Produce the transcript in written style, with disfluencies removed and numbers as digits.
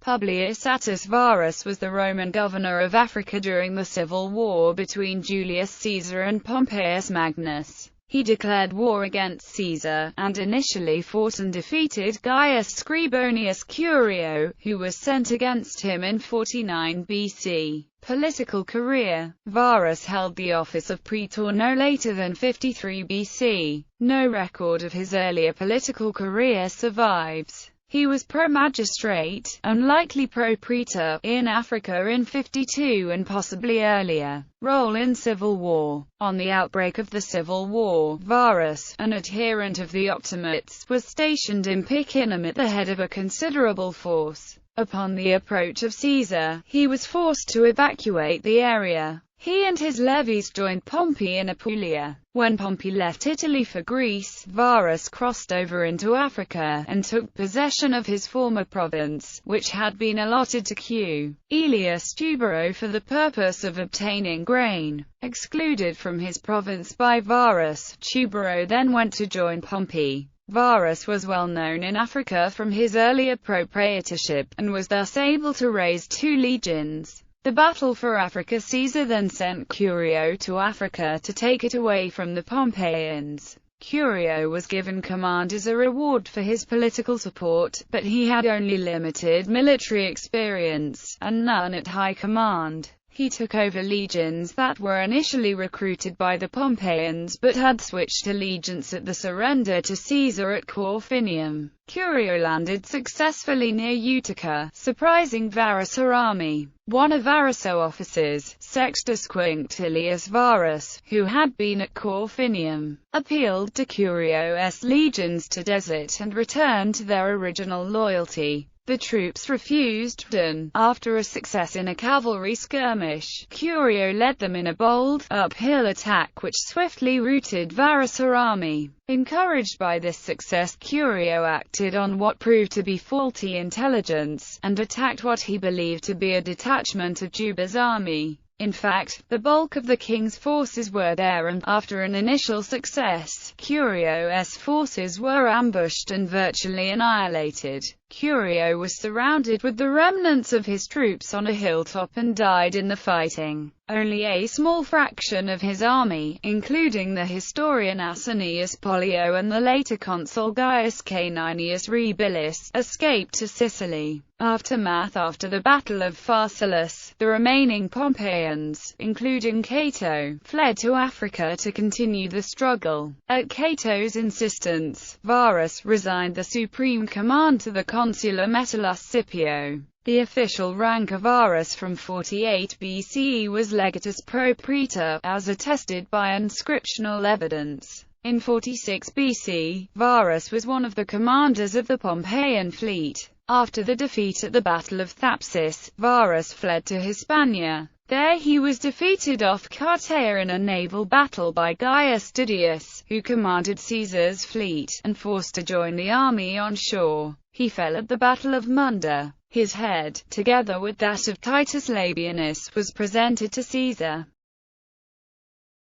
Publius Attius Varus was the Roman governor of Africa during the civil war between Julius Caesar and Pompeius Magnus. He declared war against Caesar, and initially fought and defeated Gaius Scribonius Curio, who was sent against him in 49 BC. Political career. Varus held the office of praetor no later than 53 BC. No record of his earlier political career survives. He was pro-magistrate, unlikely pro-praetor, in Africa in 52 and possibly earlier. Role in civil war. On the outbreak of the civil war, Varus, an adherent of the Optimates, was stationed in Picenum at the head of a considerable force. Upon the approach of Caesar, he was forced to evacuate the area. He and his levies joined Pompey in Apulia. When Pompey left Italy for Greece, Varus crossed over into Africa, and took possession of his former province, which had been allotted to Q. Aelius Tubero for the purpose of obtaining grain. Excluded from his province by Varus, Tubero then went to join Pompey. Varus was well known in Africa from his earlier propraetorship, and was thus able to raise 2 legions. The battle for Africa. Caesar then sent Curio to Africa to take it away from the Pompeians. Curio was given command as a reward for his political support, but he had only limited military experience, and none at high command. He took over legions that were initially recruited by the Pompeians but had switched allegiance at the surrender to Caesar at Corfinium. Curio landed successfully near Utica, surprising Varus' army. One of Varus' officers, Sextus Quinctilius Varus, who had been at Corfinium, appealed to Curio's legions to desert and return to their original loyalty. The troops refused, and, after a success in a cavalry skirmish, Curio led them in a bold, uphill attack which swiftly routed Varus' army. Encouraged by this success, Curio acted on what proved to be faulty intelligence, and attacked what he believed to be a detachment of Juba's army. In fact, the bulk of the king's forces were there, and, after an initial success, Curio's forces were ambushed and virtually annihilated. Curio was surrounded with the remnants of his troops on a hilltop and died in the fighting. Only a small fraction of his army, including the historian Asinius Pollio and the later consul Gaius Caninius Rebilis, escaped to Sicily. Aftermath. After the Battle of Pharsalus, the remaining Pompeians, including Cato, fled to Africa to continue the struggle. At Cato's insistence, Varus resigned the supreme command to the consular Metellus Scipio. The official rank of Varus from 48 BCE was legatus pro praetor, as attested by inscriptional evidence. In 46 BC, Varus was one of the commanders of the Pompeian fleet. After the defeat at the Battle of Thapsus, Varus fled to Hispania. There he was defeated off Cartea in a naval battle by Gaius Didius, who commanded Caesar's fleet, and forced to join the army on shore. He fell at the Battle of Munda. His head, together with that of Titus Labienus, was presented to Caesar.